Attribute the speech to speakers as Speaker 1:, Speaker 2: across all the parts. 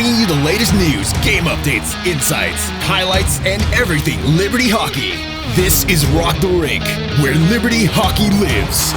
Speaker 1: bringing you the latest news, game updates, insights, highlights, and everything Liberty Hockey. This is Rock the Rink, where Liberty Hockey lives.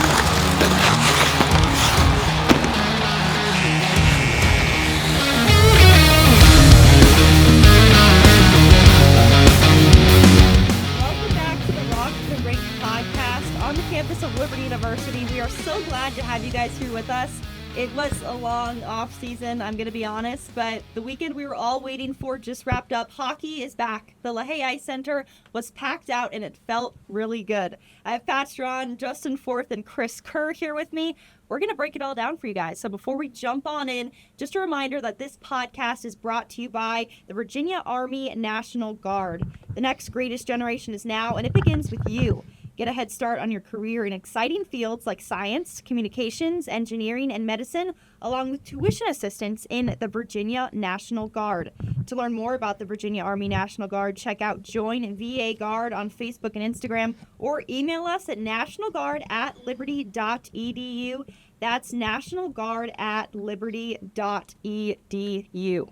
Speaker 2: Welcome back to the Rock the Rink Podcast on the campus of Liberty University. We are so glad to have you guys here with us. It was a long off season, I'm going to be honest, but the weekend we were all waiting for just wrapped up. Hockey is back. The LaHaye Ice Center was packed out and it felt really good. I have Pat Strawn, Justin Forth, and Chris Kerr here with me. We're going to break it all down for you guys. So before we jump on in, just a reminder that this podcast is brought to you by the Virginia Army National Guard. The next greatest generation is now, and it begins with you. Get a head start on your career in exciting fields like science, communications, engineering, and medicine, along with tuition assistance in the Virginia National Guard. To learn more about the Virginia Army National Guard, check out Join VA Guard on Facebook and Instagram, or email us at nationalguard@liberty.edu. That's nationalguard@liberty.edu.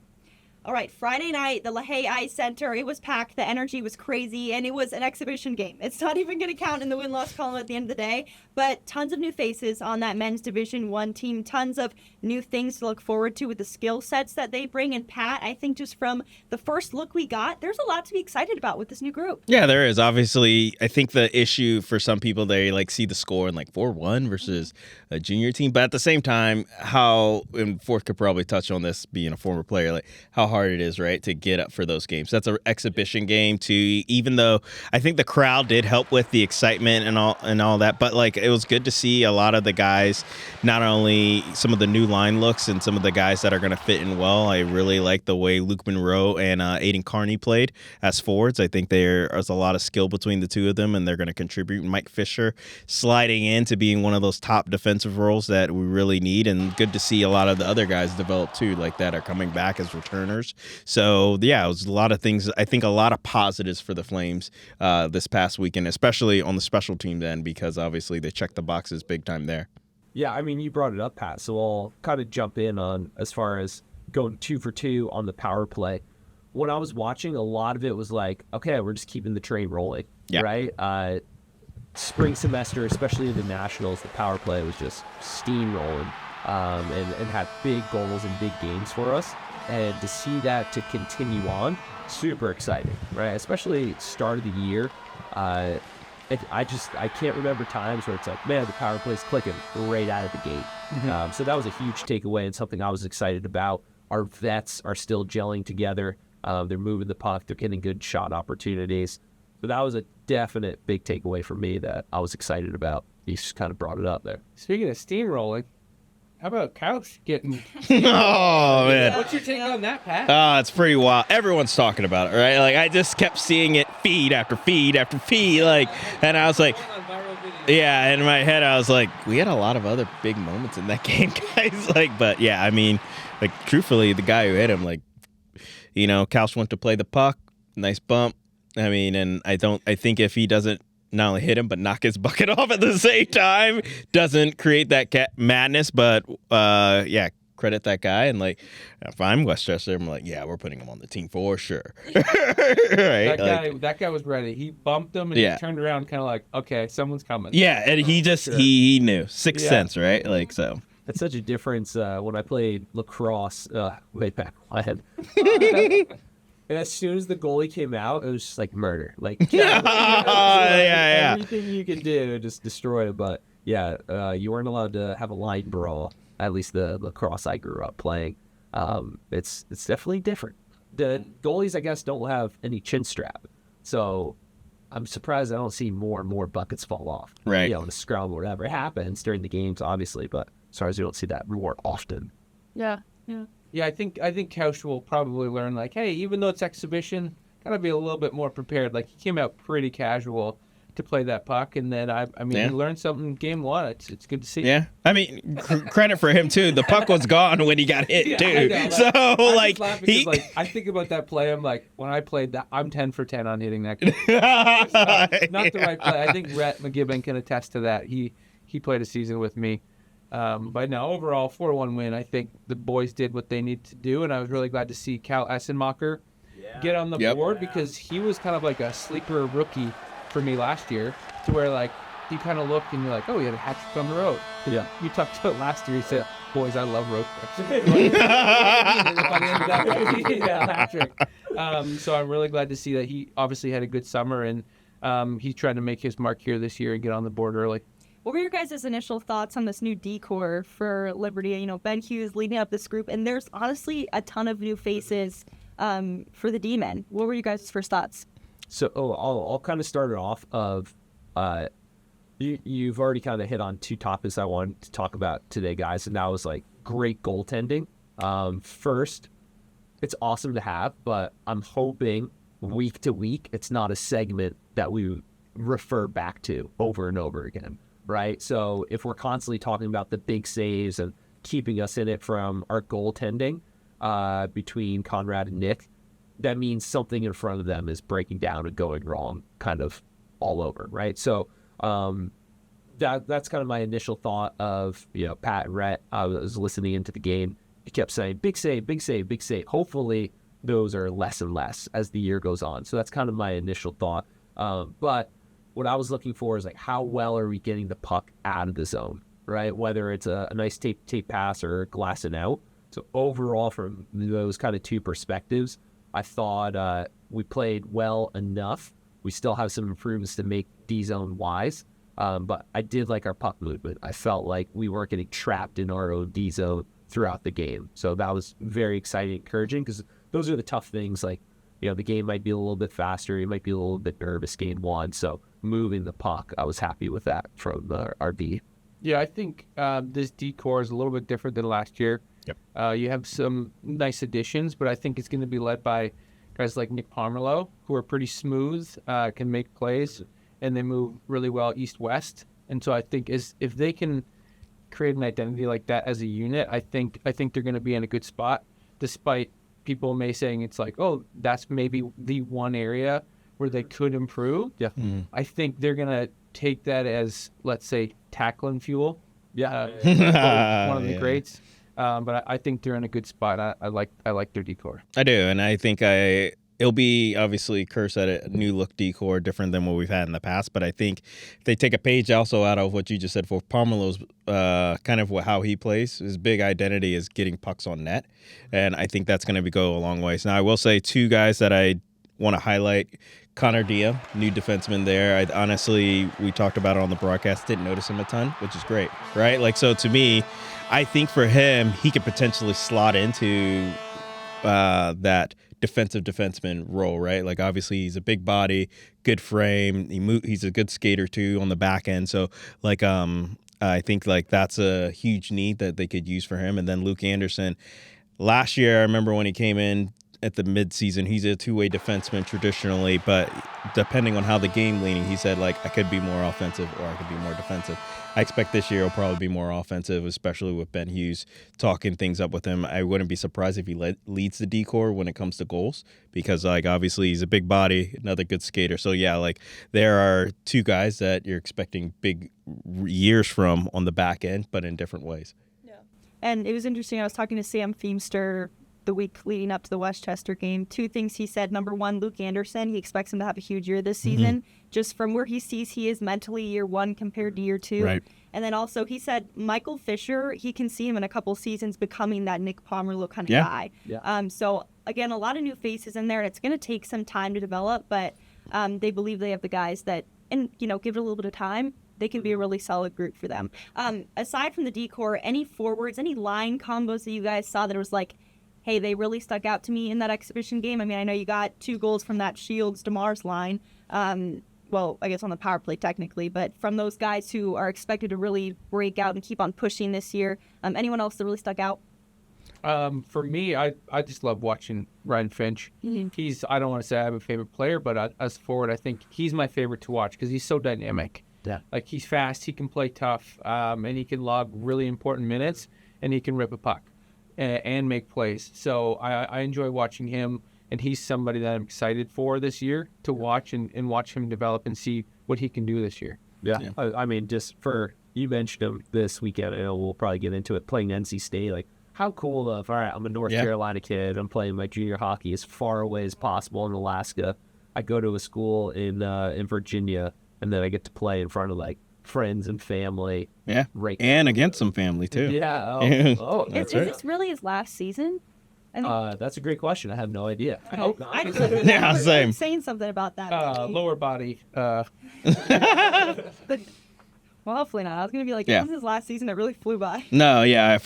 Speaker 2: All right, Friday night, the LaHaye Ice Center, it was packed, the energy was crazy, and it was an exhibition game. It's not even going to count in the win-loss column at the end of the day, but tons of new faces on that men's Division I team, tons of new things to look forward to with the skill sets that they bring. And Pat, I think just from the first look we got, there's a lot to be excited about with this new group.
Speaker 3: Yeah, there is. Obviously, I think the issue for some people, they like see the score and like 4-1 versus a junior team, but at the same time, and Forth could probably touch on this being a former player, like how hard it is, right, to get up for those games. That's an exhibition game too, even though I think the crowd did help with the excitement and all that, but like it was good to see a lot of the guys, not only some of the new line looks and some of the guys that are going to fit in well. I really like the way Luke Monroe and Aiden Carney played as forwards. I think there's a lot of skill between the two of them, and they're going to contribute. Mike Fisher sliding into being one of those top defensive roles that we really need, and good to see a lot of the other guys develop too, like that are coming back as returners. So yeah, it was a lot of things. I think a lot of positives for the Flames this past weekend, especially on the special team end, because obviously they checked the boxes big time there.
Speaker 4: Yeah, I mean, you brought it up, Pat, so I'll kind of jump in on as far as going 2 for 2 on the power play. When I was watching, a lot of it was like, okay, we're just keeping the train rolling, right? Spring semester, especially in the Nationals, the power play was just steamrolling and had big goals and big games for us. And to see that to continue on, super exciting, right? Especially start of the year. I can't remember times where it's like, man, the power play's clicking right out of the gate. Mm-hmm. So that was a huge takeaway and something I was excited about. Our vets are still gelling together. They're moving the puck. They're getting good shot opportunities. So that was a definite big takeaway for me that I was excited about. You just kind of brought it up there.
Speaker 5: Speaking of steamrolling, how about Couch getting...
Speaker 3: Oh, man.
Speaker 5: What's your take on that, Pat?
Speaker 3: It's pretty wild. Everyone's talking about it, right? Like, I just kept seeing it feed after feed after feed, like, and I was like, yeah, in my head, I was like, we had a lot of other big moments in that game, guys. Like, but yeah, I mean, like, truthfully, the guy who hit him, like, you know, Couch went to play the puck, nice bump. I mean, and I think if he doesn't not only hit him, but knock his bucket off at the same time, doesn't create that madness. But, yeah, credit that guy. And, like, if I'm Westchester, I'm like, yeah, we're putting him on the team for sure. Right?
Speaker 5: That guy was ready. He bumped him, and he turned around kind of like, okay, someone's coming.
Speaker 3: Yeah, and he just, he knew. Sixth sense, right? Like, so.
Speaker 4: That's such a difference when I played lacrosse way back when. And as soon as the goalie came out, it was just like murder. Like, everything you could do to just destroy it. But yeah, you weren't allowed to have a line brawl. At least the lacrosse I grew up playing. It's definitely different. The goalies, I guess, don't have any chin strap, so I'm surprised I don't see more and more buckets fall off.
Speaker 3: Right.
Speaker 4: You know, in a scrum or whatever. It happens during the games, obviously, but as far as you don't see that more often.
Speaker 2: Yeah.
Speaker 5: Yeah, I think Couch will probably learn, like, hey, even though it's exhibition, gotta be a little bit more prepared. Like, he came out pretty casual to play that puck, and then he learned something game one. It's good to see.
Speaker 3: Yeah, I mean, credit for him too. The puck was gone when he got hit too. So like
Speaker 5: I think about that play. I'm like, when I played that, I'm 10 for 10 on hitting that. Not the right play. I think Rhett McGibbon can attest to that. He played a season with me. But no, overall, 4-1 win. I think the boys did what they needed to do, and I was really glad to see Cal Essenmacher get on the board because he was kind of like a sleeper rookie for me last year, to where like you kind of look and you're like, oh, he had a hat trick on the road.
Speaker 4: Yeah.
Speaker 5: You talked about last year. He said, boys, I love road trips. Hat trick. So I'm really glad to see that he obviously had a good summer, and he's trying to make his mark here this year and get on the board early.
Speaker 2: What were your guys' initial thoughts on this new decor for Liberty? You know, Ben Hughes leading up this group, and there's honestly a ton of new faces for the D-men. What were you guys' first thoughts?
Speaker 4: So I'll kind of start it off of you've already kind of hit on two topics I wanted to talk about today, guys, and that was like great goaltending. First, it's awesome to have, but I'm hoping week to week it's not a segment that we refer back to over and over again, right? So if we're constantly talking about the big saves and keeping us in it from our goaltending between Conrad and Nick, that means something in front of them is breaking down and going wrong kind of all over, right? So that's kind of my initial thought of, you know, Pat and Rhett. I was listening into the game. He kept saying, big save, big save, big save. Hopefully those are less and less as the year goes on. So that's kind of my initial thought. But what I was looking for is like, how well are we getting the puck out of the zone, right? Whether it's a nice tape pass or glassing out. So overall, from those kind of two perspectives, I thought we played well enough. We still have some improvements to make D-zone wise, but I did like our puck movement. I felt like we weren't getting trapped in our own D-zone throughout the game. So that was very exciting, encouraging, because those are the tough things. Like, you know, the game might be a little bit faster. You might be a little bit nervous game one. So moving the puck, I was happy with that from our D.
Speaker 5: Yeah, I think this D-core is a little bit different than last year.
Speaker 3: Yep.
Speaker 5: You have some nice additions, but I think it's going to be led by guys like Nick Pomerleau, who are pretty smooth, can make plays, and they move really well east-west. And so I think if they can create an identity like that as a unit, I think they're going to be in a good spot, despite people may saying it's like, oh, that's maybe the one area where they could improve.
Speaker 4: Yeah.
Speaker 5: I think they're going to take that as, let's say, tackling fuel.
Speaker 4: Yeah.
Speaker 5: One of the greats. But I think they're in a good spot. I like their decor.
Speaker 3: I do, and I think it'll be obviously Curse at a new look decor, different than what we've had in the past. But I think if they take a page also out of what you just said for Pomerleau's kind of how he plays, his big identity is getting pucks on net, and I think that's going to go a long ways. Now I will say two guys that I want to highlight. Connor Dia, new defenseman there. We talked about it on the broadcast, didn't notice him a ton, which is great, right? Like, so to me, I think for him, he could potentially slot into that defensive defenseman role, right? Like, obviously, he's a big body, good frame. He's a good skater, too, on the back end. So, like, I think, like, that's a huge need that they could use for him. And then Luke Anderson, last year, I remember when he came in, at the midseason, he's a two-way defenseman traditionally, but depending on how the game leaning, he said, like, I could be more offensive or I could be more defensive. I expect this year he'll probably be more offensive, especially with Ben Hughes talking things up with him. I wouldn't be surprised if he leads the decor when it comes to goals, because, like, obviously he's a big body, another good skater. So, yeah, like, there are two guys that you're expecting big years from on the back end, but in different ways.
Speaker 2: Yeah. And it was interesting. I was talking to Sam Feemster the week leading up to the Westchester game. Two things he said. Number one, Luke Anderson, he expects him to have a huge year this season, just from where he sees he is mentally year one compared to year two.
Speaker 3: Right.
Speaker 2: And then also he said Michael Fisher, he can see him in a couple seasons becoming that Nick Pomerleau kind of guy.
Speaker 4: Yeah.
Speaker 2: So again, a lot of new faces in there, and it's going to take some time to develop, but they believe they have the guys that, and give it a little bit of time, they can be a really solid group for them. Aside from the decor, any forwards, any line combos that you guys saw that it was like, hey, they really stuck out to me in that exhibition game? I mean, I know you got 2 goals from that Shields-DeMars line. Well, I guess on the power play technically, but from those guys who are expected to really break out and keep on pushing this year, anyone else that really stuck out?
Speaker 5: For me, I just love watching Ryan Finch. Mm-hmm. I don't want to say I have a favorite player, but as forward, I think he's my favorite to watch because he's so dynamic.
Speaker 4: Yeah.
Speaker 5: Like, he's fast, he can play tough, and he can log really important minutes, and he can rip a puck and make plays. So I enjoy watching him, and he's somebody that I'm excited for this year to watch and watch him develop and see what he can do this year.
Speaker 4: Yeah. I mean, just for you mentioned them this weekend. I know we'll probably get into it, playing NC State. Like, how cool all right, I'm a North Carolina kid. I'm playing my junior hockey as far away as possible in Alaska. I go to a school in Virginia, and then I get to play in front of, like, friends and family.
Speaker 3: Yeah,
Speaker 4: right.
Speaker 3: And against some family, too.
Speaker 4: Yeah.
Speaker 2: Is this really his last season?
Speaker 4: That's a great question. I have no idea. I hope not.
Speaker 3: Yeah, same.
Speaker 2: I'm saying something about that.
Speaker 5: Lower body.
Speaker 2: Well, hopefully not. I was going to be like, this is his last season. It really flew by.
Speaker 3: No, yeah.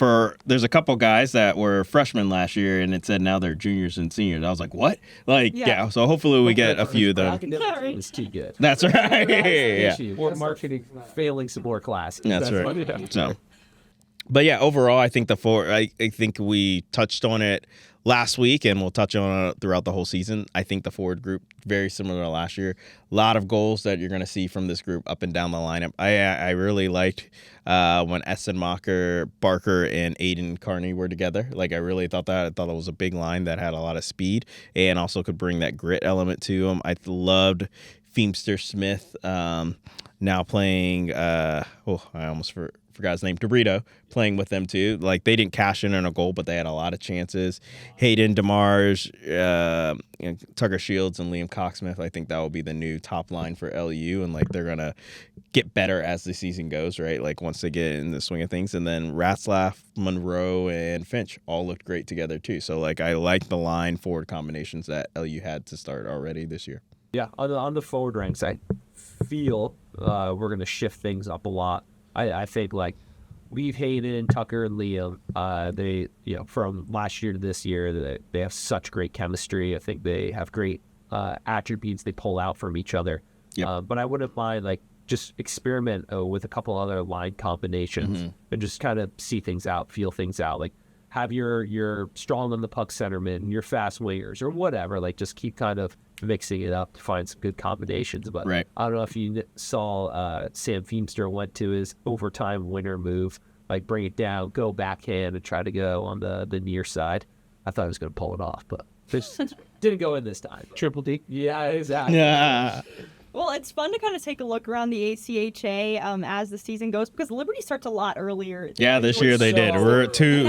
Speaker 3: There's a couple guys that were freshmen last year, and it said now they're juniors and seniors. I was like, what? Like, yeah. So hopefully we get a few of them.
Speaker 4: It's too good.
Speaker 3: That's right. Yeah.
Speaker 4: Or marketing, failing some more classes.
Speaker 3: That's right. So, but yeah, overall, I think I think we touched on it last week, and we'll touch on it throughout the whole season. I think the forward group, very similar to last year. A lot of goals that you're going to see from this group up and down the lineup. I really liked when Essenmacher, Barker, and Aiden Carney were together. Like, I really thought that. I thought it was a big line that had a lot of speed and also could bring that grit element to them. I loved Feemster Smith now playing, I almost forgot his name, Dorito, playing with them too. Like, they didn't cash in on a goal, but they had a lot of chances. Hayden DeMars, Tucker Shields, and Liam Cocksmith. I think that will be the new top line for LU, and like, they're gonna get better as the season goes, right? Like, once they get in the swing of things. And then Ratzlaff, Monroe, and Finch all looked great together too. So like, I like the line forward combinations that LU had to start already this year.
Speaker 4: Yeah, on the forward ranks, I feel we're gonna shift things up a lot. I think, like, we've hated Tucker and Liam. They, from last year to this year, they have such great chemistry. I think they have great attributes they pull out from each other. Yep. But I wouldn't mind, like, just experiment with a couple other line combinations and just kind of see things out, feel things out. Like, have your strong on the puck centerman, your fast wingers, or whatever. Like, just keep kind of mixing it up to find some good combinations. But I don't know if you saw Sam Feemster went to his overtime winner move, like, bring it down, go backhand, and try to go on the near side. I thought he was going to pull it off, but this didn't go in this time.
Speaker 5: Triple D.
Speaker 4: Yeah, exactly.
Speaker 3: Yeah.
Speaker 2: Well, it's fun to kind of take a look around the ACHA as the season goes, because Liberty starts a lot earlier.
Speaker 3: Yeah, this year they did. We're too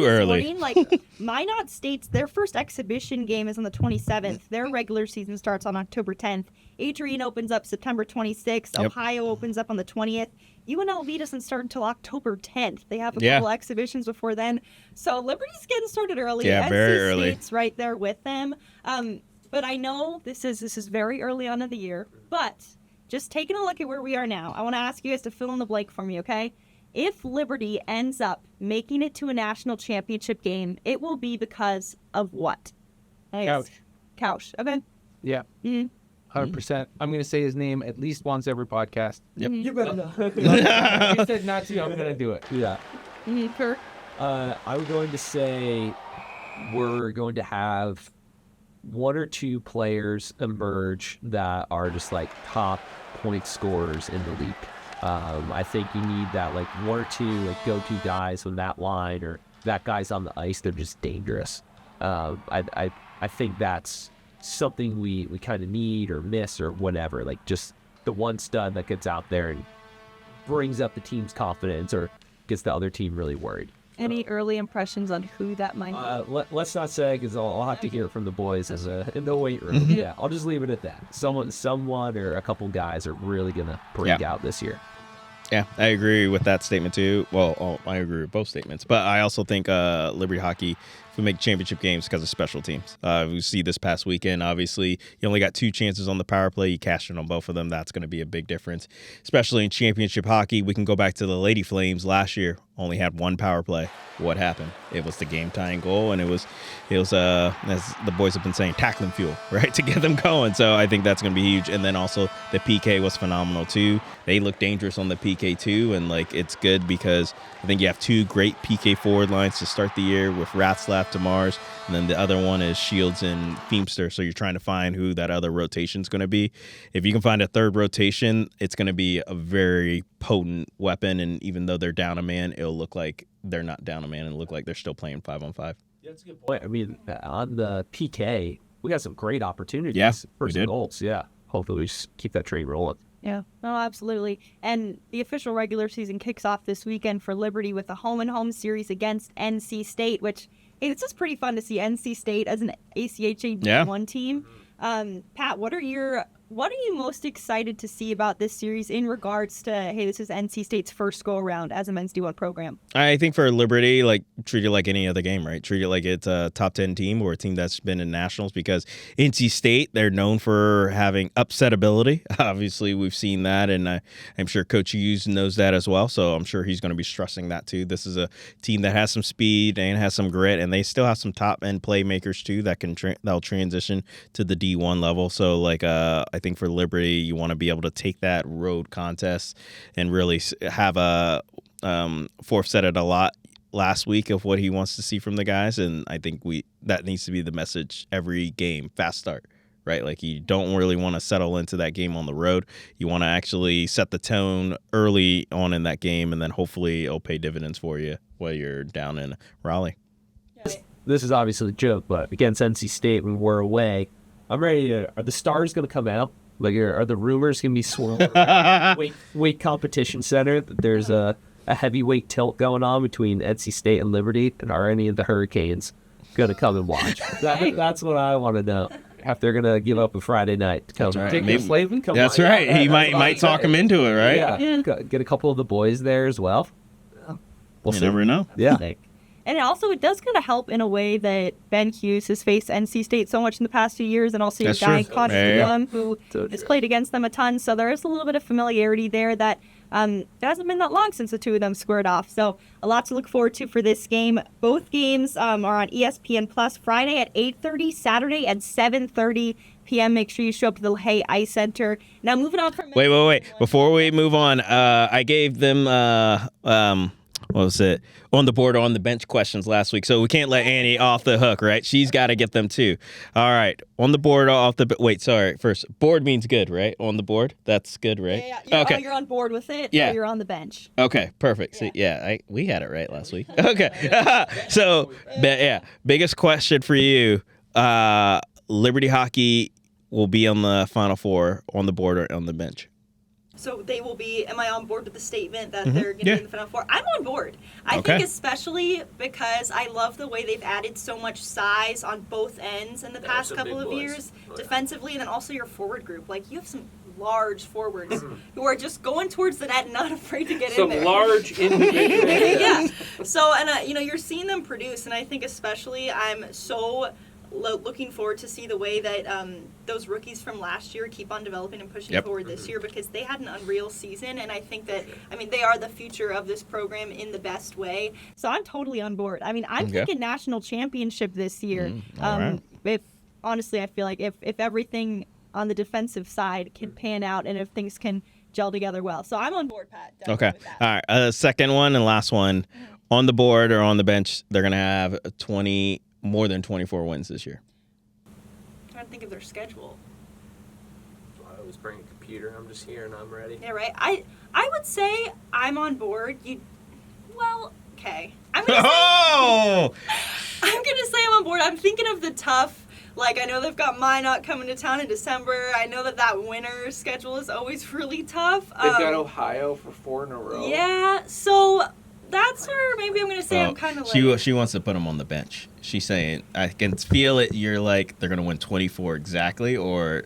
Speaker 3: early.
Speaker 2: Morning, like, Minot State's, their first exhibition game is on the 27th. Their regular season starts on October 10th. Adrian opens up September 26th. Yep. Ohio opens up on the 20th. UNLV doesn't start until October 10th. They have a couple exhibitions before then. So Liberty's getting started early.
Speaker 3: Yeah, very early.
Speaker 2: State's right there with them. But I know this is very early on in the year, but just taking a look at where we are now, I want to ask you guys to fill in the blank for me, okay? If Liberty ends up making it to a national championship game, it will be because of what? Couch. Okay.
Speaker 5: Yeah. 100%. I'm going to say his name at least once every podcast.
Speaker 3: Yep.
Speaker 4: You better know.
Speaker 5: You said not to, I'm going to do it.
Speaker 4: Yeah.
Speaker 2: Kurt?
Speaker 4: I'm going to say we're going to have one or two players emerge that are just, like, top point scorers in the league. I think you need that, like, one or two, like, go-to guys when that line or that guy's on the ice, they're just dangerous. I think that's something we kind of need or miss or whatever. Like, just the one stud that gets out there and brings up the team's confidence or gets the other team really worried.
Speaker 2: Any early impressions on who that might be?
Speaker 4: Let's not say, because I'll have to hear from the boys in the weight room. Yeah, I'll just leave it at that. Someone or a couple guys are really going to break out this year.
Speaker 3: Yeah, I agree with that statement too. Well, I agree with both statements, but I also think Liberty Hockey we make championship games because of special teams. We see this past weekend, obviously, you only got 2 chances on the power play. You cashed in on both of them. That's going to be a big difference, especially in championship hockey. We can go back to the Lady Flames last year. Only had 1 power play. What happened? It was the game-tying goal, and it was as the boys have been saying, tackling fuel, right, to get them going. So I think that's going to be huge. And then also the PK was phenomenal too. They look dangerous on the PK too, and like it's good because I think you have 2 great PK forward lines to start the year with Ratzlaff to Mars, and then the other one is Shields and Feemster. So you're trying to find who that other rotation is going to be. If you can find a third rotation, it's going to be a very potent weapon, and even though they're down a man, it'll look like they're not down a man and look like they're still playing 5-on-5.
Speaker 4: Yeah, that's a good point. I mean, on the PK, we got some great opportunities for some goals. Yeah, hopefully we just keep that train rolling.
Speaker 2: Yeah, no, absolutely. And the official regular season kicks off this weekend for Liberty with a home-and-home series against NC State, which, hey, it's just pretty fun to see NC State as an ACHA D1 team. Pat, what are you most excited to see about this series in regards to, hey, this is NC State's first go-around as a men's D1 program?
Speaker 3: I think for Liberty, treat it like any other game, right? Treat it like it's a top 10 team or a team that's been in nationals, because NC State, they're known for having upset ability. Obviously, we've seen that, and I'm sure Coach Hughes knows that as well, so I'm sure he's going to be stressing that too. This is a team that has some speed and has some grit, and they still have some top-end playmakers too that'll transition to the D1 level. So, I think for Liberty, you want to be able to take that road contest and really have a Forth said it a lot last week of what he wants to see from the guys, and I think that needs to be the message every game. Fast start, right? You don't really want to settle into that game on the road. You want to actually set the tone early on in that game, and then hopefully it'll pay dividends for you while you're down in Raleigh.
Speaker 4: This is obviously a joke, but against NC State when we're away, I'm ready to. Are the stars going to come out? Are the rumors going to be swirling around weight competition center that there's a heavyweight tilt going on between NC State and Liberty? And are any of the Hurricanes going to come and watch? That's what I want to know. If they're going to give up a Friday night to come.
Speaker 3: That's right.
Speaker 4: Maybe Flavin, come
Speaker 3: That's
Speaker 4: on.
Speaker 3: right. He might talk him into it, right?
Speaker 4: Yeah. Get a couple of the boys there as well.
Speaker 3: You never know.
Speaker 4: Yeah.
Speaker 2: And it does kind of help in a way that Ben Hughes has faced NC State so much in the past few years, and also your guy, Connor Gillum, who has played against them a ton. So there is a little bit of familiarity there that it hasn't been that long since the two of them squared off. So a lot to look forward to for this game. Both games are on ESPN Plus Friday at 8:30, Saturday at 7:30 p.m. Make sure you show up to the LaHaye Ice Center. Now moving on from...
Speaker 3: Wait. Before we move on, I gave them... what was it? On the board or on the bench questions last week. So we can't let Annie off the hook, right? She's got to get them too. All right. On the board, off the... Wait, sorry. First, board means good, right? On the board? That's good, right?
Speaker 2: Yeah.
Speaker 3: Okay.
Speaker 2: You're on board with it.
Speaker 3: Yeah.
Speaker 2: Or you're on the bench.
Speaker 3: Okay, perfect. See, we had it right last week. Okay. So, biggest question for you. Liberty Hockey will be on the Final Four on the board or on the bench?
Speaker 2: So they will be, am I on board with the statement that they're going to be in the Final Four? I'm on board. I think especially because I love the way they've added so much size on both ends in the past couple of years, defensively, and then also your forward group. You have some large forwards who are just going towards the net and not afraid to get in there.
Speaker 5: Some large individuals.
Speaker 2: Yeah. So, and you're seeing them produce, and I think especially I'm so looking forward to see the way that those rookies from last year keep on developing and pushing forward this year, because they had an unreal season, and I think that, they are the future of this program in the best way. So I'm totally on board. I'm thinking national championship this year.
Speaker 3: Right.
Speaker 2: If honestly, I feel like if everything on the defensive side can pan out and if things can gel together well. So I'm on board, Pat.
Speaker 3: Okay. All right. Second one and last one. On the board or on the bench, they're going to have more than 24 wins this year.
Speaker 2: I'm trying to think of their schedule.
Speaker 4: I always bring a computer. I'm just here and I'm ready.
Speaker 2: Yeah, right. I would say I'm on board. Okay. I'm gonna say I'm on board. I'm thinking of the tough. I know they've got Minot coming to town in December. I know that winter schedule is always really tough.
Speaker 5: They've got Ohio for 4 in a row.
Speaker 2: Yeah. So that's where maybe I'm going to say I'm kind of
Speaker 3: She wants to put them on the bench. She's saying, I can feel it. You're they're going to win 24 exactly or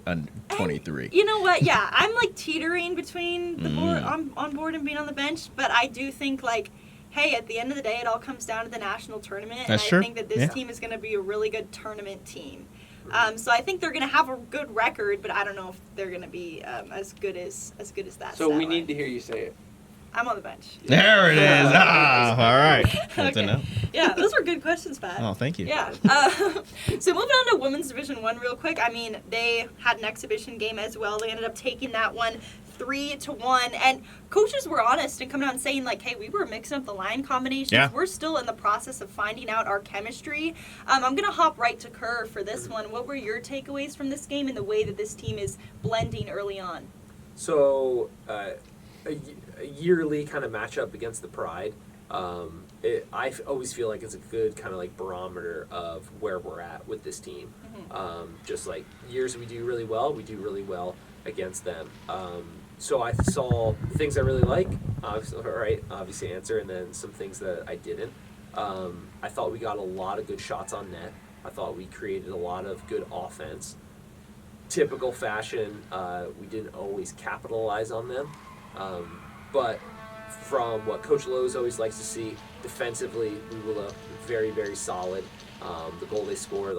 Speaker 3: 23.
Speaker 2: And you know what? Yeah, I'm teetering between the board, on board and being on the bench. But I do think hey, at the end of the day, it all comes down to the national tournament.
Speaker 3: That's
Speaker 2: and
Speaker 3: true.
Speaker 2: I think that this team is going to be a really good tournament team. So I think they're going to have a good record, but I don't know if they're going to be as good as that.
Speaker 5: So we need to hear you say it.
Speaker 2: I'm on the bench.
Speaker 3: There it is. All right. Good to know.
Speaker 2: Yeah, those were good questions, Pat.
Speaker 3: Oh, thank you.
Speaker 2: Yeah. So moving on to Women's Division 1 real quick. They had an exhibition game as well. They ended up taking that one 3-1. And coaches were honest and coming out and saying, hey, we were mixing up the line combinations.
Speaker 3: Yeah.
Speaker 2: We're still in the process of finding out our chemistry. I'm going to hop right to Kerr for this one. What were your takeaways from this game and the way that this team is blending early on?
Speaker 6: So, a yearly kind of matchup against the Pride. I always feel like it's a good kind of barometer of where we're at with this team. Just years we do really well against them. So I saw things I really like, obviously answer, and then some things that I didn't. I thought we got a lot of good shots on net. I thought we created a lot of good offense. Typical fashion, we didn't always capitalize on them. But from what Coach Lowe's always likes to see, defensively, we were very, very solid. The goal they scored,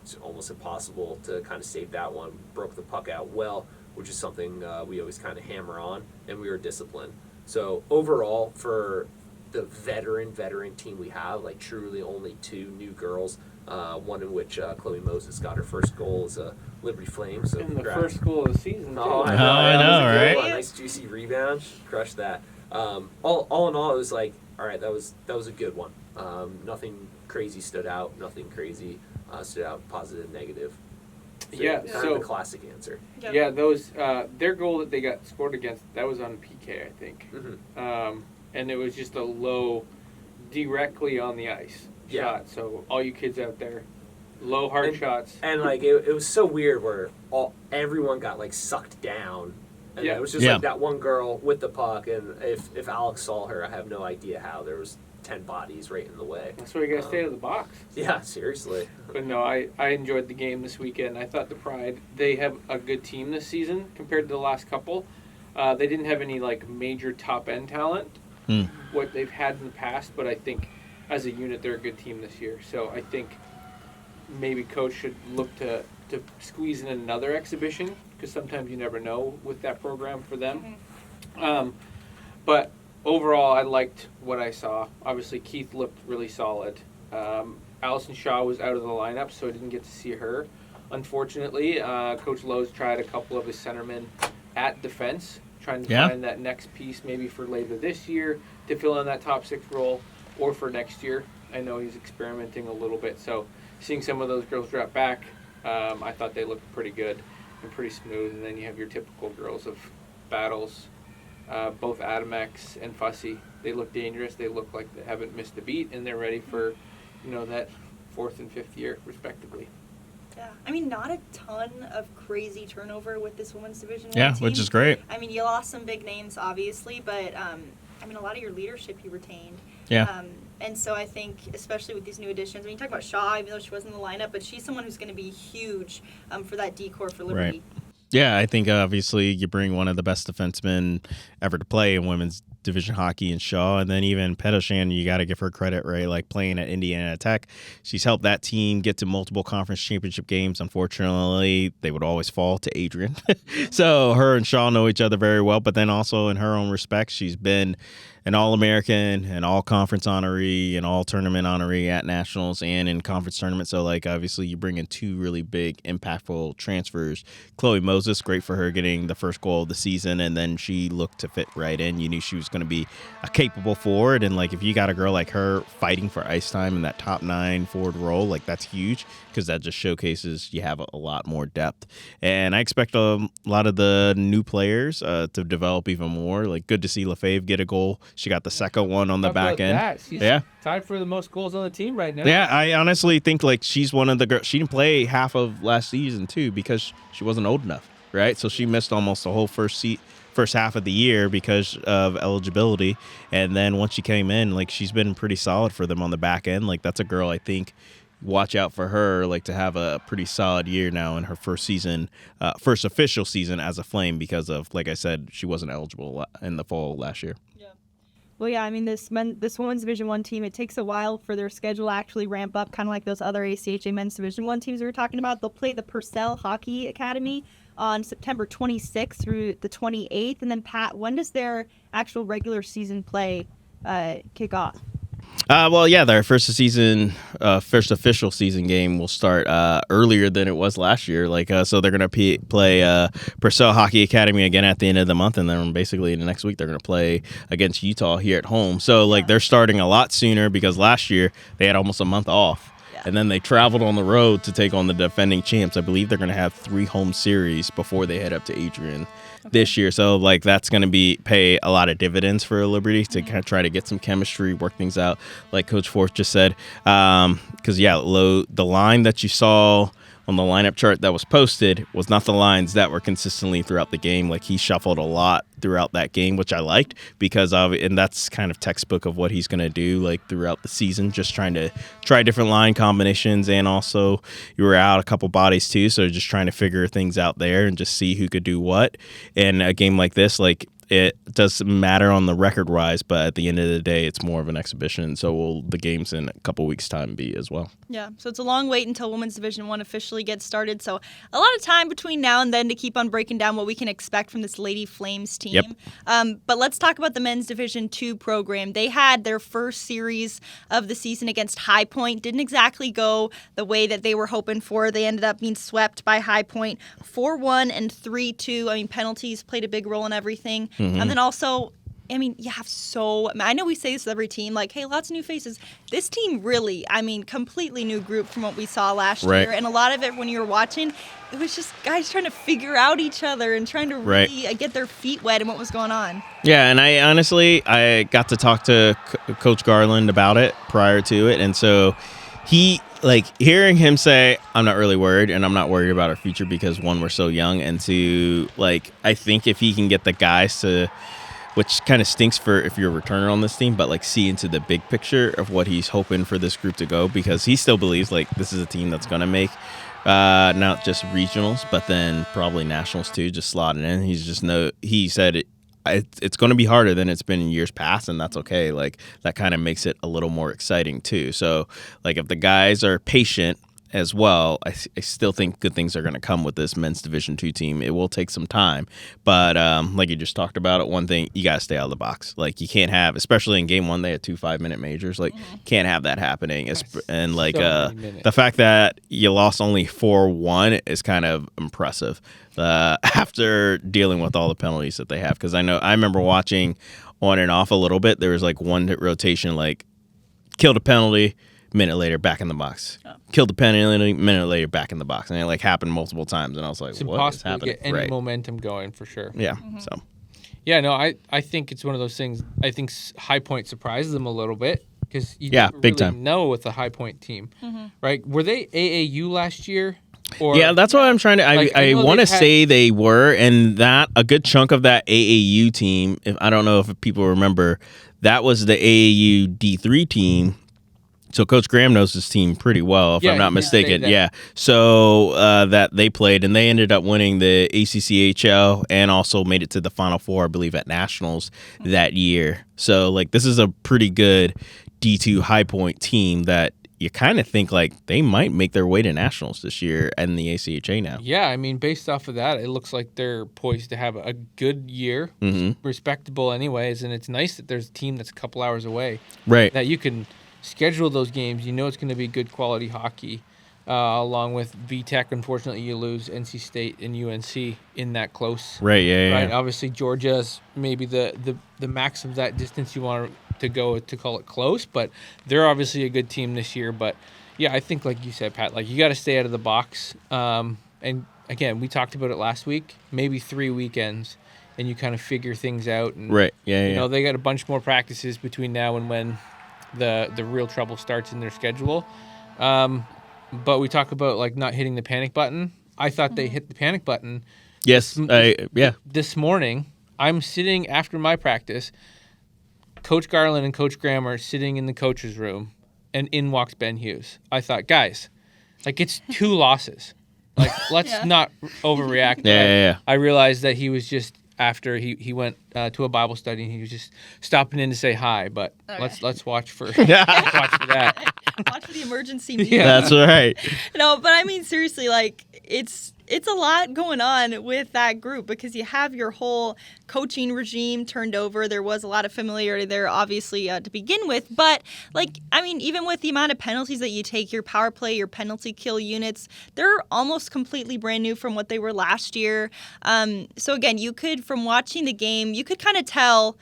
Speaker 6: it's almost impossible to kind of save that one. Broke the puck out well, which is something we always kind of hammer on, and we were disciplined. So overall, for the veteran team we have, truly only 2 new girls, one in which Chloe Moses got her first goal as a Liberty Flame. So
Speaker 5: and
Speaker 6: congrats.
Speaker 5: the first goal of the season. Too.
Speaker 6: Oh, I
Speaker 3: know, right?
Speaker 6: A nice juicy rebound. She crushed that. All in all, it was all right, that was a good one. Nothing crazy stood out. Nothing crazy stood out, positive, negative. So
Speaker 5: Yeah,
Speaker 6: kind
Speaker 5: so
Speaker 6: of the classic answer.
Speaker 5: Yeah, those their goal that they got scored against, that was on PK, I think.
Speaker 6: Mm-hmm.
Speaker 5: And it was just a low, directly on the ice shot. So all you kids out there, low hard shots.
Speaker 6: And it was so weird where everyone got sucked down. And it was just that one girl with the puck, and if Alex saw her, I have no idea how. There was 10 bodies right in the way.
Speaker 5: That's why you gotta stay out of the box.
Speaker 6: Yeah, seriously.
Speaker 5: But no, I enjoyed the game this weekend. I thought the Pride, they have a good team this season compared to the last couple. They didn't have any major top end talent, what they've had in the past, but I think as a unit they're a good team this year. So I think maybe coach should look to squeeze in another exhibition, because sometimes you never know with that program for them. But overall, I liked what I saw. Obviously, Keith looked really solid. Allison Shaw was out of the lineup, so I didn't get to see her. Unfortunately, Coach Lowe's tried a couple of his centermen at defense, trying to find that next piece maybe for later this year to fill in that top 6 role, or for next year. I know he's experimenting a little bit, so seeing some of those girls drop back, I thought they looked pretty good and pretty smooth. And then you have your typical girls of battles, both Adamex and Fussy. They look dangerous. They look like they haven't missed a beat, and they're ready for, that 4th and 5th year, respectively.
Speaker 2: Yeah, I mean, not a ton of crazy turnover with this women's division.
Speaker 3: Yeah,
Speaker 2: team.
Speaker 3: which is great.
Speaker 2: I mean, you lost some big names, obviously, but a lot of your leadership you retained.
Speaker 3: Yeah.
Speaker 2: And so I think, especially with these new additions, you talk about Shaw, even though she wasn't in the lineup, but she's someone who's going to be huge for that decor for Liberty.
Speaker 3: Right. Yeah, I think obviously you bring one of the best defensemen ever to play in women's division hockey in Shaw, and then even Pedoshan, you got to give her credit, right? Playing at Indiana Tech, she's helped that team get to multiple conference championship games. Unfortunately, they would always fall to Adrian. So her and Shaw know each other very well, but then also in her own respect, she's been an All-American, an All-Conference honoree, an All-Tournament honoree at Nationals and in conference tournaments. So, obviously you bring in 2 really big, impactful transfers. Chloe Moses, great for her getting the first goal of the season, and then she looked to fit right in. You knew she was going to be a capable forward, and, if you got a girl like her fighting for ice time in that top 9 forward role, that's huge, because that just showcases you have a lot more depth. And I expect a lot of the new players to develop even more. Good to see LaFave get a goal. She got the second one on the back end.
Speaker 5: She's tied for the most goals on the team right now.
Speaker 3: Yeah, I honestly think she's one of the girls. She didn't play half of last season too because she wasn't old enough, right? So she missed almost the whole first half of the year because of eligibility. And then once she came in, she's been pretty solid for them on the back end. That's a girl I think. Watch out for her, to have a pretty solid year now in her first official season as a Flame, because of, like I said, she wasn't eligible in the fall last year.
Speaker 2: Yeah. Well, yeah, I mean, this women's Division I team, it takes a while for their schedule to actually ramp up, kind of like those other ACHA men's Division I teams we were talking about. They'll play the Purcell Hockey Academy on September 26th through the 28th. And then, Pat, when does their actual regular season play kick off?
Speaker 3: Their first official season game will start earlier than it was last year. So they're going to play Purcell Hockey Academy again at the end of the month, and then basically the next week they're going to play against Utah here at home. So they're starting a lot sooner, because last year they had almost a month off. And then they traveled on the road to take on the defending champs. I believe they're going to have 3 home series before they head up to Adrian this year. So, pay a lot of dividends for Liberty to kind of try to get some chemistry, work things out, like Coach Forth just said. Because, the line that you saw on the lineup chart that was posted was not the lines that were consistently throughout the game. Like, he shuffled a lot throughout that game, which I liked because of, and that's kind of textbook of what he's going to do like throughout the season, just trying to try different line combinations. And also you were out a couple bodies too, so just trying to figure things out there and just see who could do what. And a game like this, like, it doesn't matter on the record wise, but at the end of the day, it's more of an exhibition. So will the games in a couple weeks' time be as well.
Speaker 2: Yeah, so it's a long wait until Women's Division 1 officially gets started. So a lot of time between now and then to keep on breaking down what we can expect from this Lady Flames team.
Speaker 3: Yep.
Speaker 2: But let's talk about the Men's Division 2 program. They had their first series of the season against High Point. Didn't exactly go the way that they were hoping for. They ended up being swept by High Point 4-1 and 3-2. I mean, penalties played a big role in everything.
Speaker 3: Mm-hmm.
Speaker 2: And then also, I mean, you have I know we say this with every team, like, hey, lots of new faces. This team really, I mean, completely new group from what we saw last year. And a lot of it, when you were watching, it was just guys trying to figure out each other and trying to really get their feet wet and what was going on. Yeah,
Speaker 3: and I got to talk to Coach Garland about it prior to it. And so he, like, hearing him say, I'm not really worried, and I'm not worried about our future because, one, we're so young, and two, like, I think if he can get the guys to, which kind of stinks for if you're a returner on this team, but, like, see into the big picture of what he's hoping for this group to go, because he still believes, like, this is a team that's going to make not just regionals, but then probably nationals too, just slotting in. He said it's going to be harder than it's been in years past, and that's okay. Like, that kind of makes it a little more exciting too. So, like, if the guys are patient as well, I still think good things are going to come with this Men's Division 2 team. It will take some time, but like you just talked about it, one thing, you got to stay out of the box. Like, you can't have, especially in game one, they had 2 5-minute majors. Like, can't have that happening. And like the fact that you lost only 4-1 is kind of impressive after dealing with all the penalties that they have. Because I remember watching on and off a little bit. There was like one rotation, like, killed a penalty, minute later back in the box. Killed the penalty, minute later back in the box. And it, like, happened multiple times. And I was like,
Speaker 5: it's
Speaker 3: what is
Speaker 5: impossible
Speaker 3: happening?
Speaker 5: to get any momentum going for sure.
Speaker 3: Yeah. So.
Speaker 5: Yeah, no, I think it's one of those things. I think High Point surprises them a little bit because you
Speaker 3: big
Speaker 5: really
Speaker 3: time.
Speaker 5: know with the High Point team, right? Were they AAU last year?
Speaker 3: Or, yeah, that's what I'm trying to. I want to say they were, and that a good chunk of that AAU team. I don't know if people remember, that was the AAU D3 team. So Coach Graham knows his team pretty well, if I'm not mistaken. Yeah. So that they played, and they ended up winning the ACCHL and also made it to the Final Four, I believe, at Nationals that year. So, like, this is a pretty good D2 High Point team that you kind of think, like, they might make their way to Nationals this year and the ACHA now.
Speaker 5: Yeah, I mean, based off of that, it looks like they're poised to have a good year, respectable anyways, and it's nice that there's a team that's a couple hours away.
Speaker 3: Right.
Speaker 5: That you can schedule those games. You know it's going to be good quality hockey, along with VTech. Unfortunately, you lose NC State and UNC in that close.
Speaker 3: Right, yeah.
Speaker 5: Obviously, Georgia's maybe the max of that distance you want to go to call it close, but they're obviously a good team this year. But, yeah, I think, like you said, Pat, like, you got to stay out of the box. And, again, we talked about it last week, maybe 3 weekends, and you kind of figure things out. And,
Speaker 3: right, yeah.
Speaker 5: You know, they got a bunch more practices between now and when the real trouble starts in their schedule. But we talk about, like, not hitting the panic button. I thought they hit the panic button.
Speaker 3: Yes,
Speaker 5: This morning, I'm sitting after my practice. Coach Garland and Coach Graham are sitting in the coach's room, and in walks Ben Hughes. I thought, guys, like, it's 2 losses. Like, let's not overreact.
Speaker 3: Yeah.
Speaker 5: I realized that he was just, after he went to a Bible study, and he was just stopping in to say hi. But let's watch for let's watch for that.
Speaker 2: Watch for the emergency meeting.
Speaker 3: Yeah, that's right.
Speaker 2: No, but I mean, seriously, like, it's a lot going on with that group because you have your whole coaching regime turned over. There was a lot of familiarity there, obviously, to begin with. But, like, I mean, even with the amount of penalties that you take, your power play, your penalty kill units, they're almost completely brand new from what they were last year. So, again, you could, from watching the game, you could kind of tell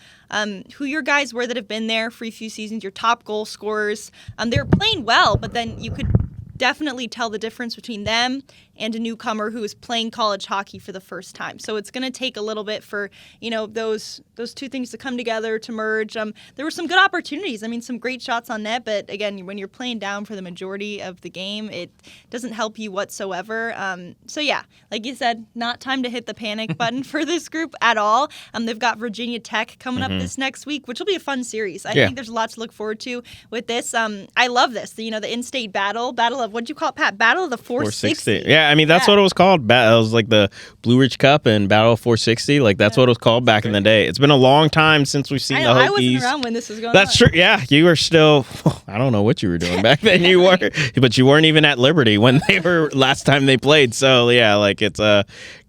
Speaker 2: who your guys were that have been there for a few seasons, your top goal scorers. They're playing well, but then you could definitely tell the difference between them and a newcomer who is playing college hockey for the first time. So it's going to take a little bit for, those two things to come together, to merge. There were some good opportunities. I mean, some great shots on net, but again, when you're playing down for the majority of the game, it doesn't help you whatsoever. So yeah, like you said, not time to hit the panic button for this group at all. They've got Virginia Tech coming up this next week, which will be a fun series. I think there's a lot to look forward to with this. I love this. The in-state battle of, what'd you call it, Pat? Battle of the 460.
Speaker 3: Yeah, I mean, that's what it was called. It was like the Blue Ridge Cup and Battle of 460. Like, that's what it was called back in the day. It's been a long time since we've seen the Hokies.
Speaker 2: I wasn't around when this was going on.
Speaker 3: That's true. Yeah, you were still, I don't know what you were doing back then. You were, but you weren't even at Liberty when they were last time they played. So, yeah, like, it's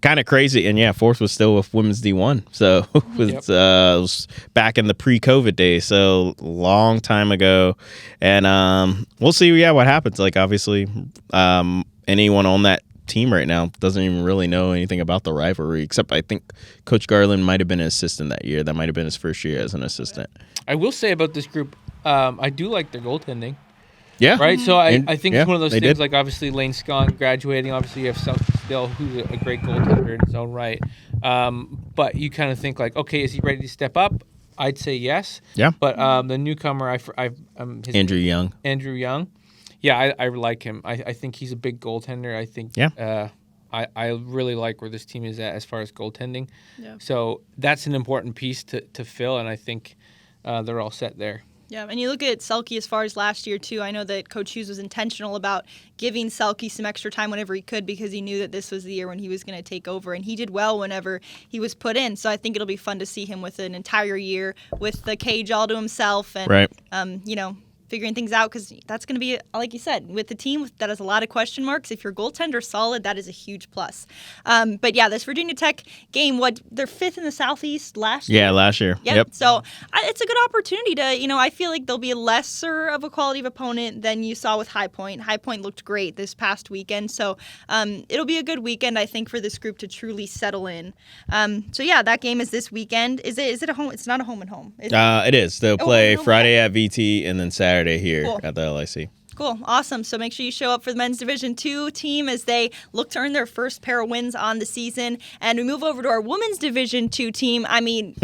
Speaker 3: kind of crazy. And, yeah, fourth was still with Women's D1. So, it was back in the pre-COVID days. So, long time ago. And we'll see, what happens. Like, obviously, anyone on that team right now doesn't even really know anything about the rivalry, except I think Coach Garland might have been an assistant that year. That might have been his first year as an assistant.
Speaker 5: I will say about this group, I do like their goaltending.
Speaker 3: Yeah.
Speaker 5: Right? So I think it's one of those things,
Speaker 3: did.
Speaker 5: like obviously Lane Scott graduating. Obviously you have South Still, who's a great goaltender in his own right. But you kind of think like, okay, is he ready to step up? I'd say yes.
Speaker 3: Yeah.
Speaker 5: But the newcomer,
Speaker 3: Andrew Young.
Speaker 5: Andrew Young. Yeah, I like him. I think he's a big goaltender. I think I really like where this team is at as far as goaltending. Yeah. So that's an important piece to fill, and I think they're all set there.
Speaker 2: Yeah, and you look at Selke as far as last year, too. I know that Coach Hughes was intentional about giving Selke some extra time whenever he could because he knew that this was the year when he was going to take over, and he did well whenever he was put in. So I think it'll be fun to see him with an entire year with the cage all to himself and, figuring things out, because that's going to be, like you said, with the team that has a lot of question marks. If your goaltender's solid, that is a huge plus. But yeah, this Virginia Tech game, they're fifth in the Southeast last year?
Speaker 3: Yeah, last year.
Speaker 2: Yep. So it's a good opportunity to, I feel like they'll be a lesser of a quality of opponent than you saw with High Point. High Point looked great this past weekend. So it'll be a good weekend, I think, for this group to truly settle in. So yeah, that game is this weekend. Is it a home? It's not a home and home.
Speaker 3: It is. They'll play Friday at VT and then Saturday here at the LIC.
Speaker 2: Cool. Awesome. So make sure you show up for the men's Division II team as they look to earn their first pair of wins on the season. And we move over to our women's Division II team. I mean,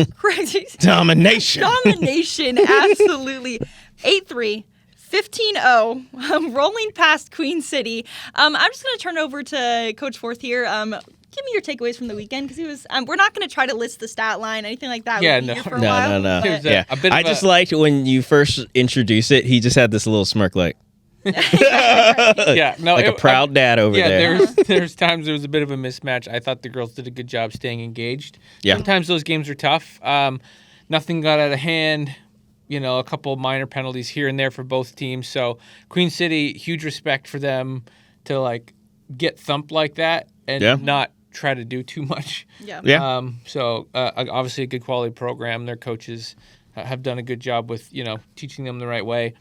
Speaker 3: domination.
Speaker 2: Domination. Absolutely. 8-3. 15-0, rolling past Queen City. I'm just going to turn over to Coach Forth here. Give me your takeaways from the weekend, because he was. We're not going to try to list the stat line, anything like that.
Speaker 5: Yeah,
Speaker 2: no.
Speaker 3: Yeah, I just liked when you first introduced it. He just had this little smirk, like,
Speaker 5: yeah, no,
Speaker 3: like a proud dad over there.
Speaker 5: Yeah, there's times there was a bit of a mismatch. I thought the girls did a good job staying engaged.
Speaker 3: Yeah,
Speaker 5: sometimes those games are tough. Nothing got out of hand. A couple minor penalties here and there for both teams. So Queen City, huge respect for them to get thumped like that and not try to do too much.
Speaker 3: Yeah.
Speaker 5: So obviously a good quality program. Their coaches have done a good job with teaching them the right way.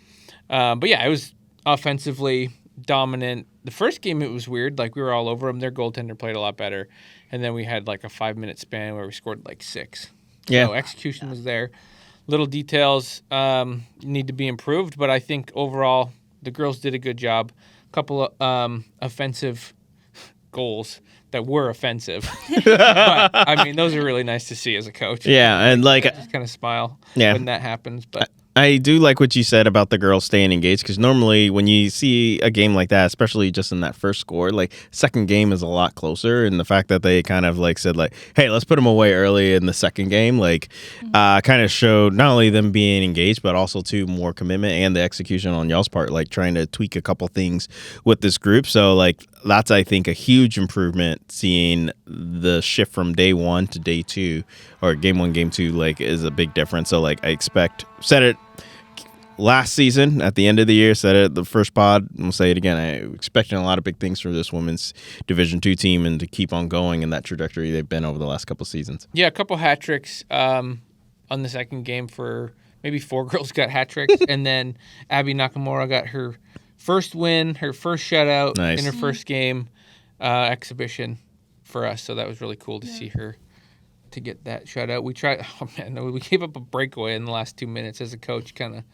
Speaker 5: But yeah, it was offensively dominant. The first game it was weird. We were all over them. Their goaltender played a lot better, and then we had a 5-minute span where we scored 6.
Speaker 3: Yeah.
Speaker 5: So execution was there. Little details need to be improved, but I think overall the girls did a good job. A couple of offensive goals that were offensive. But, I mean, those are really nice to see as a coach.
Speaker 3: Yeah, and
Speaker 5: I just kind of smile when that happens. But
Speaker 3: I do like what you said about the girls staying engaged, because normally when you see a game like that, especially just in that first score, second game is a lot closer, and the fact that they kind of said hey, let's put them away early in the second game, kind of showed not only them being engaged, but also too more commitment and the execution on y'all's part, trying to tweak a couple things with this group. So that's, I think, a huge improvement, seeing the shift from day one to day two, or game one, game two, is a big difference. So I said it last season at the end of the year, said it the first pod, and we'll say it again. I'm expecting a lot of big things from this women's Division II team, and to keep on going in that trajectory they've been over the last couple seasons.
Speaker 5: Yeah, a couple hat tricks on the second game. For maybe 4 girls got hat tricks, and then Abby Nakamura got her first win, her first shutout in her first game exhibition for us. So that was really cool to see her to get that shutout. We tried. Oh man, we gave up a breakaway in the last 2 minutes. As a coach, kind of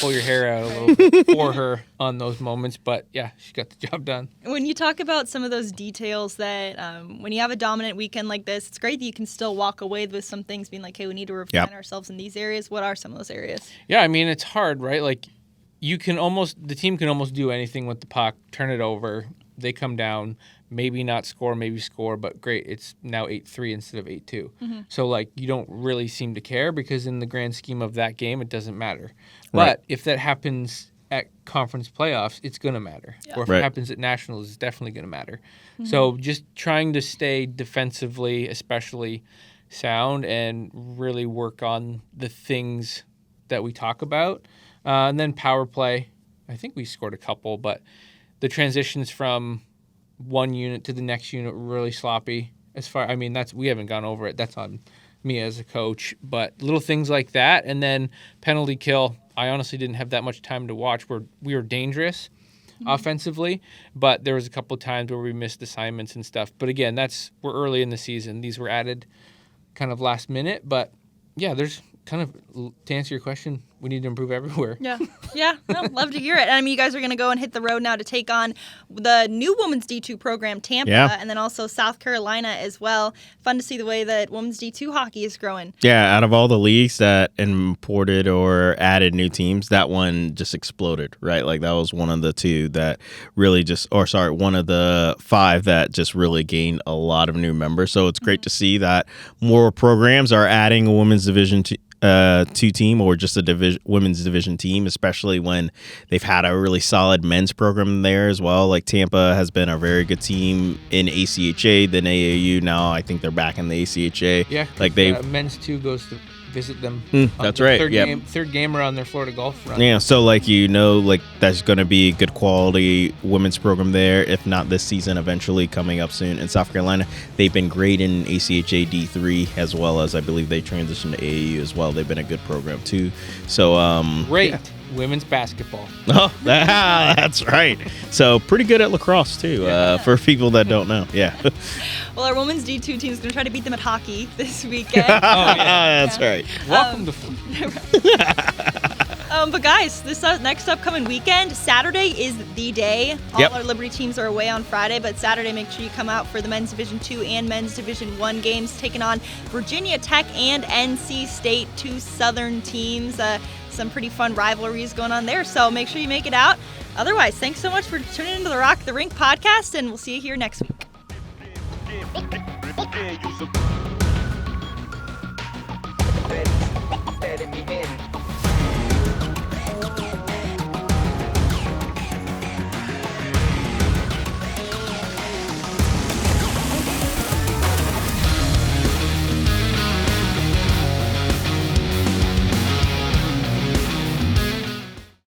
Speaker 5: pull your hair out a little bit for her on those moments. But yeah, she got the job done.
Speaker 2: When you talk about some of those details that when you have a dominant weekend like this, it's great that you can still walk away with some things being like, hey, we need to refine ourselves in these areas. What are some of those areas?
Speaker 5: Yeah, I mean, it's hard, right? Like the team can almost do anything with the puck, turn it over. They come down, maybe not score, maybe score, but great, it's now 8-3 instead of 8-2. Mm-hmm. So, like, you don't really seem to care because in the grand scheme of that game, it doesn't matter. Right. But if that happens at conference playoffs, it's going to matter. Yeah. Or if it happens at nationals, it's definitely going to matter. Mm-hmm. So just trying to stay defensively, especially sound, and really work on the things that we talk about. And then power play, I think we scored a couple, but the transitions from one unit to the next unit were really sloppy. We haven't gone over it. That's on me as a coach. But little things like that, and then penalty kill. I honestly didn't have that much time to watch. We were dangerous offensively, but there was a couple of times where we missed assignments and stuff. But again, we're early in the season. These were added kind of last minute. But yeah, there's kind of, to answer your question, we need to improve everywhere.
Speaker 2: Yeah. No, love to hear it. And I mean, you guys are going to go and hit the road now to take on the new Women's D2 program, Tampa, and then also South Carolina as well. Fun to see the way that Women's D2 hockey is growing. Yeah,
Speaker 3: out of all the leagues that imported or added new teams, that one just exploded, right? Like that was one of the two that really one of the five that just really gained a lot of new members. So it's great to see that more programs are adding a women's division 2 team or just a women's division team, especially when they've had a really solid men's program there as well. Like Tampa has been a very good team in ACHA, then AAU. Now I think they're back in the ACHA.
Speaker 5: Yeah,
Speaker 3: like
Speaker 5: men's 2 goes to visit them.
Speaker 3: That's right.
Speaker 5: Third game around their Florida Golf run.
Speaker 3: Yeah, so that's going to be good quality women's program there, if not this season, eventually coming up soon. In South Carolina, they've been great in ACHA D3 as well as I believe they transitioned to AAU as well. They've been a good program too. So
Speaker 5: great. Yeah. Women's basketball.
Speaker 3: Oh, that's right. So pretty good at lacrosse too, for people that don't know. Yeah.
Speaker 2: Well, our women's D2 team is going to try to beat them at hockey this weekend.
Speaker 3: That's right.
Speaker 5: Welcome to.
Speaker 2: But guys, this next upcoming weekend, Saturday is the day. All our Liberty teams are away on Friday, but Saturday, make sure you come out for the Men's Division 2 and Men's Division 1 games, taking on Virginia Tech and NC State, 2 Southern teams. Some pretty fun rivalries going on there, so make sure you make it out. Otherwise, thanks so much for tuning into the Rock the Rink podcast, and we'll see you here next week.